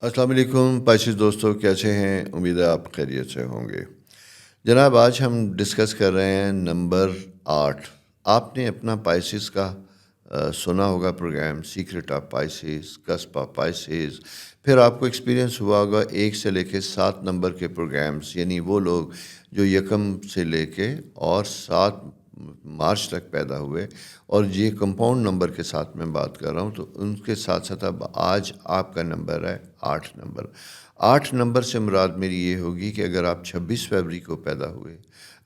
अस्सलाम वालेकुम पाइसेस दोस्तों, कैसे हैं? उम्मीद है आप खैरियत से होंगे। जनाब, आज हम डिस्कस कर रहे हैं नंबर 8। आपने अपना पाइसेस का सुना होगा program secret of Pisces, cusp of Pisces. फिर आपको एक्सपीरियंस हुआ होगा 1 से लेके 7 नंबर के प्रोग्राम्स, यानी वो लोग जो यकम से लेके और 7 मार्च तक पैदा हुए। और ये कंपाउंड नंबर के साथ मैं बात कर रहा हूँ, तो उनके साथ साथ अब आज आपका नंबर है 8 नंबर। 8 नंबर से मुराद मेरी ये होगी कि अगर आप 26 फरवरी को पैदा हुए,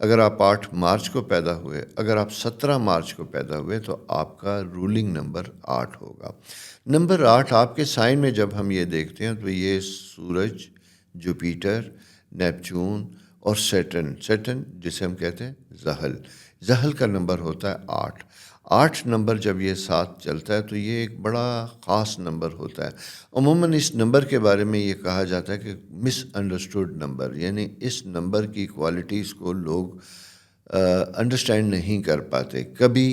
अगर आप 8 मार्च को पैदा हुए, अगर आप 17 मार्च को पैदा हुए, तो आपका रूलिंग नंबर 8 होगा। नंबर 8 आपके साइन में जब हम ये देखते हैं तो ये सूरज, जुपिटर, नेपच्यून और सैटर्न सैटर्न जिसे हम कहते हैं ज़हल, ज़हल का नंबर होता है 8। 8 नंबर जब ये साथ चलता है तो ये एक बड़ा ख़ास नंबर होता है। अमूमन इस नंबर के बारे में ये कहा जाता है कि मिसअंडरस्टूड नंबर, यानी इस नंबर की क्वालिटीज़ को लोग अंडरस्टैंड नहीं कर पाते। कभी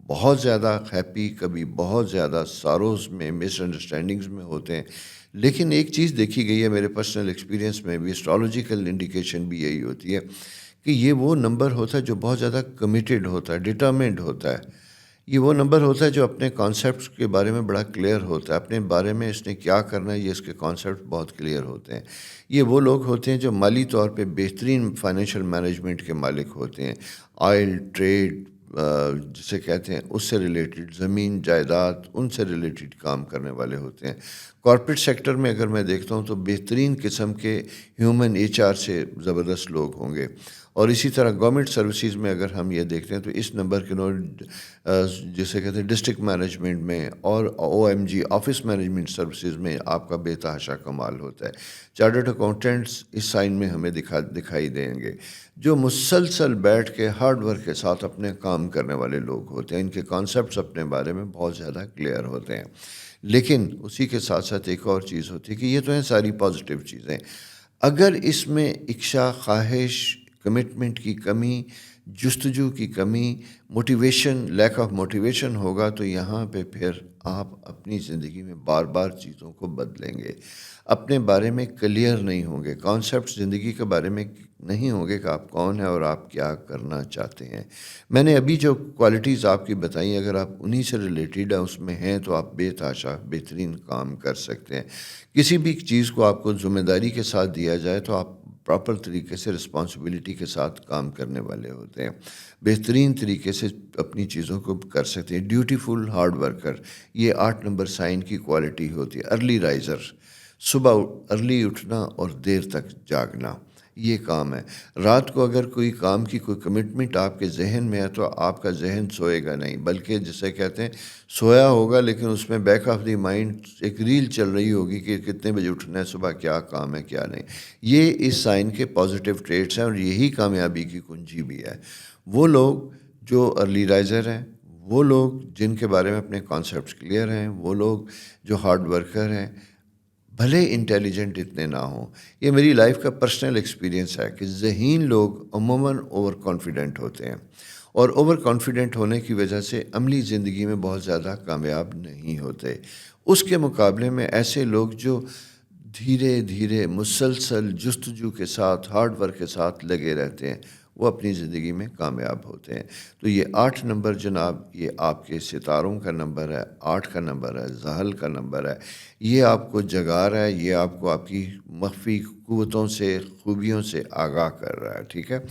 बहुत ज़्यादा हैप्पी, कभी बहुत ज़्यादा सारोज़ में, मिसअंडरस्टैंडिंग्स में होते हैं। लेकिन एक चीज़ देखी गई है मेरे पर्सनल एक्सपीरियंस में भी, एस्ट्रोलॉजिकल इंडिकेशन भी यही होती है कि ये वो नंबर होता है जो बहुत ज़्यादा कमिटेड होता है, डिटरमिन्ड होता है। ये वो नंबर होता है जो अपने कॉन्सेप्ट्स के बारे में बड़ा क्लियर होता है, अपने बारे में इसने क्या करना है ये इसके कॉन्सेप्ट बहुत क्लियर होते हैं। ये वो लोग होते हैं जो माली तौर पे बेहतरीन फाइनेंशियल मैनेजमेंट के मालिक होते हैं। ऑयल ट्रेड जिसे कहते हैं उससे रिलेटेड, ज़मीन जायदाद उनसे रिलेटेड काम करने वाले होते हैं। कॉर्पोरेट सेक्टर में अगर मैं देखता हूँ तो बेहतरीन किस्म के ह्यूमन एचआर से ज़बरदस्त लोग होंगे। और इसी तरह गवर्नमेंट सर्विसेज में अगर हम ये देखते हैं तो इस नंबर के नोट जिसे कहते हैं डिस्ट्रिक्ट मैनेजमेंट में और ओएमजी ऑफिस मैनेजमेंट सर्विसेज में आपका बेतहाशा कमाल होता है। चार्टर्ड अकाउंटेंट्स इस साइन में हमें दिखाई देंगे, जो मुसलसल बैठ के हार्ड वर्क के साथ अपने काम करने वाले लोग होते हैं। इनके कॉन्सेप्ट्स अपने बारे में बहुत ज़्यादा क्लियर होते हैं। लेकिन उसी के साथ साथ एक और चीज़ होती है कि ये तो हैं सारी पॉजिटिव चीज़ें, अगर इसमें इच्छा, ख्वाहिश, कमिटमेंट की कमी, जुस्तजू की कमी, मोटिवेशन, लैक ऑफ मोटिवेशन होगा, तो यहाँ पे फिर आप अपनी ज़िंदगी में बार बार चीज़ों को बदलेंगे, अपने बारे में क्लियर नहीं होंगे, कॉन्सेप्ट ज़िंदगी के बारे में नहीं होंगे कि आप कौन हैं और आप क्या करना चाहते हैं। मैंने अभी जो क्वालिटीज़ आपकी बताई, अगर आप उन्हीं से रिलेटेड है उसमें हैं तो आप बेतहाशा बेहतरीन काम कर सकते हैं। किसी भी चीज़ को आपको ज़िम्मेदारी के साथ दिया जाए तो आप प्रॉपर तरीके से रिस्पॉन्सिबिलिटी के साथ काम करने वाले होते हैं, बेहतरीन तरीके से अपनी चीज़ों को कर सकते हैं। ड्यूटीफुल हार्ड वर्कर, ये 8 नंबर साइन की क्वालिटी होती है। अर्ली राइज़र, सुबह अर्ली उठना और देर तक जागना, ये काम है। रात को अगर कोई काम की कोई कमिटमेंट आपके जहन में है तो आपका जहन सोएगा नहीं, बल्कि जिसे कहते हैं सोया होगा लेकिन उसमें बैक ऑफ द माइंड एक रील चल रही होगी कि कितने बजे उठना है, सुबह क्या काम है क्या नहीं। ये इस साइन के पॉजिटिव ट्रेट्स हैं और यही कामयाबी की कुंजी भी है। वो लोग जो अर्ली राइज़र हैं, वो लोग जिनके बारे में अपने कॉन्सेप्ट्स क्लियर हैं, वो लोग जो हार्ड वर्कर हैं, भले इंटेलिजेंट इतने ना हों। ये मेरी लाइफ का पर्सनल एक्सपीरियंस है कि ज़हीन लोग अमूमन ओवर कॉन्फिडेंट होते हैं और ओवर कॉन्फिडेंट होने की वजह से अमली ज़िंदगी में बहुत ज़्यादा कामयाब नहीं होते। उसके मुकाबले में ऐसे लोग जो धीरे धीरे मुसलसल जुस्तजू के साथ, हार्ड वर्क के साथ लगे रहते हैं, वो अपनी ज़िंदगी में कामयाब होते हैं। तो ये 8 नंबर जनाब, ये आपके सितारों का नंबर है, 8 का नंबर है, ज़हल का नंबर है। ये आपको जगा रहा है, ये आपको आपकी मख्फ़ी क़ुव्वतों से, खूबियों से आगाह कर रहा है, ठीक है।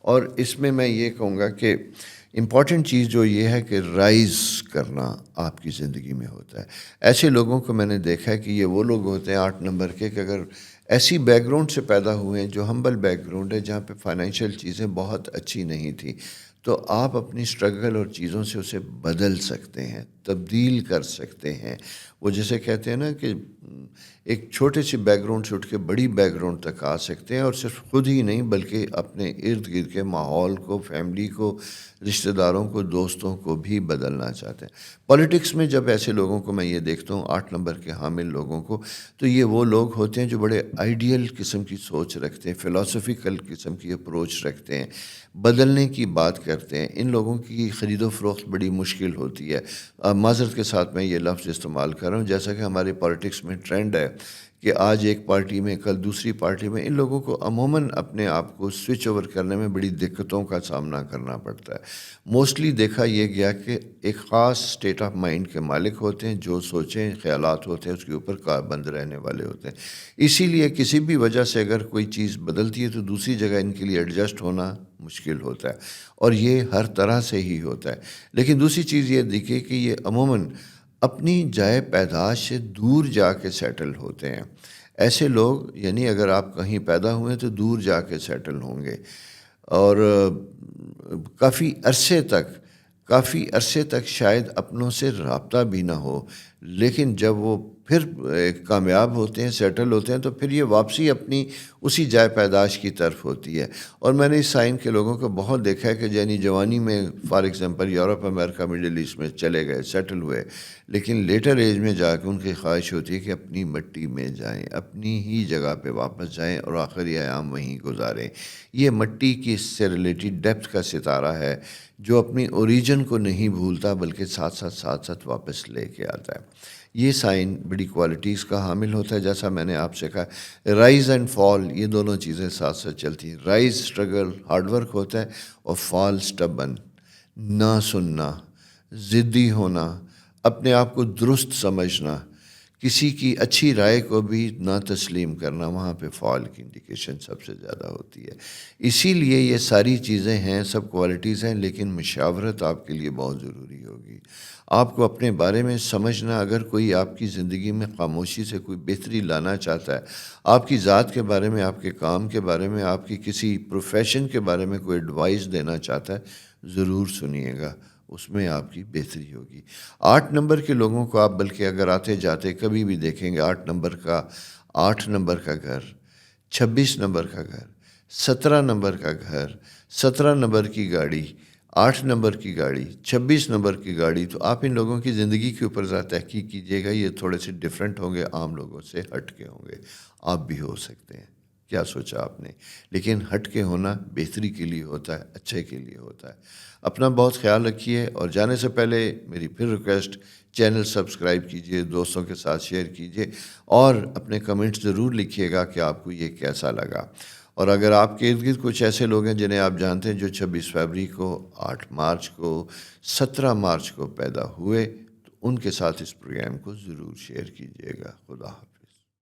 और इसमें मैं ये कहूँगा कि इम्पॉर्टेंट चीज़ जो ये है कि राइज़ करना आपकी ज़िंदगी में होता है। ऐसे लोगों को मैंने देखा है कि ये वो लोग होते हैं 8 नंबर के कि अगर ऐसी बैकग्राउंड से पैदा हुए हैं जो हम्बल बैकग्राउंड है, जहाँ पे फाइनेंशियल चीज़ें बहुत अच्छी नहीं थी, तो आप अपनी स्ट्रगल और चीज़ों से उसे बदल सकते हैं, तब्दील कर सकते हैं। वो जैसे कहते हैं ना कि एक छोटे से बैकग्राउंड से उठ के बड़ी बैकग्राउंड तक आ सकते हैं, और सिर्फ खुद ही नहीं बल्कि अपने इर्द गिर्द के माहौल को, फैमिली को, रिश्तेदारों को, दोस्तों को भी बदलना चाहते हैं। पॉलिटिक्स में जब ऐसे लोगों को मैं ये देखता हूँ 8 नंबर के हामिल लोगों को, तो ये वो लोग होते हैं जो बड़े आइडियल किस्म की सोच रखते हैं, फ़िलासफ़िकल किस्म की अप्रोच रखते हैं, बदलने की बात करते हैं। इन लोगों की ख़रीदो फ़रोख्त बड़ी मुश्किल होती है। माज़रत के साथ मैं ये लफ्ज़ इस्तेमाल कर रहा हूँ, जैसा कि हमारे पॉलिटिक्स में ट्रेंड है کہ آج ایک پارٹی میں کل دوسری پارٹی میں، ان لوگوں کو عموماً اپنے آپ کو سوئچ اوور کرنے میں بڑی دقتوں کا سامنا کرنا پڑتا ہے۔ موسٹلی دیکھا یہ گیا کہ ایک خاص اسٹیٹ آف مائنڈ کے مالک ہوتے ہیں، جو سوچیں خیالات ہوتے ہیں اس کے اوپر پابند رہنے والے ہوتے ہیں۔ اسی لیے کسی بھی وجہ سے اگر کوئی چیز بدلتی ہے تو دوسری جگہ ان کے لیے ایڈجسٹ ہونا مشکل ہوتا ہے، اور یہ ہر طرح سے ہی ہوتا ہے۔ لیکن دوسری چیز یہ دیکھے کہ یہ عموماً اپنی جائے پیدائش سے دور جا کے سیٹل ہوتے ہیں۔ ایسے لوگ، یعنی اگر آپ کہیں پیدا ہوئے تو دور جا کے سیٹل ہوں گے، اور کافی عرصے تک شاید اپنوں سے رابطہ بھی نہ ہو، لیکن جب وہ پھر کامیاب ہوتے ہیں، سیٹل ہوتے ہیں، تو پھر یہ واپسی اپنی اسی جائے پیدائش کی طرف ہوتی ہے۔ اور میں نے اس سائن کے لوگوں کو بہت دیکھا ہے کہ یعنی جوانی میں فار ایگزامپل یورپ، امریکہ، مڈل ایسٹ میں چلے گئے، سیٹل ہوئے، لیکن لیٹر ایج میں جا کے ان کی خواہش ہوتی ہے کہ اپنی مٹی میں جائیں، اپنی ہی جگہ پہ واپس جائیں اور آخری ایام وہیں گزاریں۔ یہ مٹی کی سے ریلیٹڈ ڈیپتھ کا ستارہ ہے جو اپنی اوریجن کو نہیں بھولتا بلکہ ساتھ ساتھ واپس لے کے آتا ہے۔ یہ سائن بڑی کوالٹیز کا حامل ہوتا ہے، جیسا میں نے آپ سے کہا رائز اینڈ فال، یہ دونوں چیزیں ساتھ ساتھ چلتی ہیں۔ رائز اسٹرگل ہارڈ ورک ہوتا ہے، اور فال اسٹبن، نہ سننا، ضدی ہونا، اپنے آپ کو درست سمجھنا، کسی کی اچھی رائے کو بھی نہ تسلیم کرنا، وہاں پہ فال کی انڈیکیشن سب سے زیادہ ہوتی ہے۔ اسی لیے یہ ساری چیزیں ہیں، سب کوالٹیز ہیں، لیکن مشاورت آپ کے لیے بہت ضروری ہوگی۔ آپ کو اپنے بارے میں سمجھنا، اگر کوئی آپ کی زندگی میں خاموشی سے کوئی بہتری لانا چاہتا ہے، آپ کی ذات کے بارے میں، آپ کے کام کے بارے میں، آپ کی کسی پروفیشن کے بارے میں کوئی ایڈوائس دینا چاہتا ہے، ضرور سنیے گا، اس میں آپ کی بہتری ہوگی۔ 8 نمبر کے لوگوں کو آپ بلکہ اگر آتے جاتے کبھی بھی دیکھیں گے، 8 نمبر کا گھر، 26 نمبر کا گھر، 17 نمبر کا گھر، 17 نمبر کی گاڑی، 8 نمبر کی گاڑی، 26 نمبر کی گاڑی، تو آپ ان لوگوں کی زندگی کے اوپر ذرا تحقیق کیجیے گا۔ یہ تھوڑے سے ڈیفرنٹ ہوں گے، عام لوگوں سے ہٹ کے ہوں گے۔ آپ بھی ہو سکتے ہیں، کیا سوچا آپ نے؟ لیکن ہٹ کے ہونا بہتری کے لیے ہوتا ہے، اچھے کے لیے ہوتا ہے۔ اپنا بہت خیال رکھیے، اور جانے سے پہلے میری پھر ریکویسٹ، چینل سبسکرائب کیجیے، دوستوں کے ساتھ شیئر کیجیے، اور اپنے کمنٹ ضرور لکھیے گا کہ آپ کو یہ کیسا لگا۔ اور اگر آپ کے ارد گرد کچھ ایسے لوگ ہیں جنہیں آپ جانتے ہیں جو 26 فروری کو، 8 مارچ کو، 17 مارچ کو پیدا ہوئے، تو ان کے ساتھ اس پروگرام کو ضرور شیئر کیجیے گا۔ خدا حافظ۔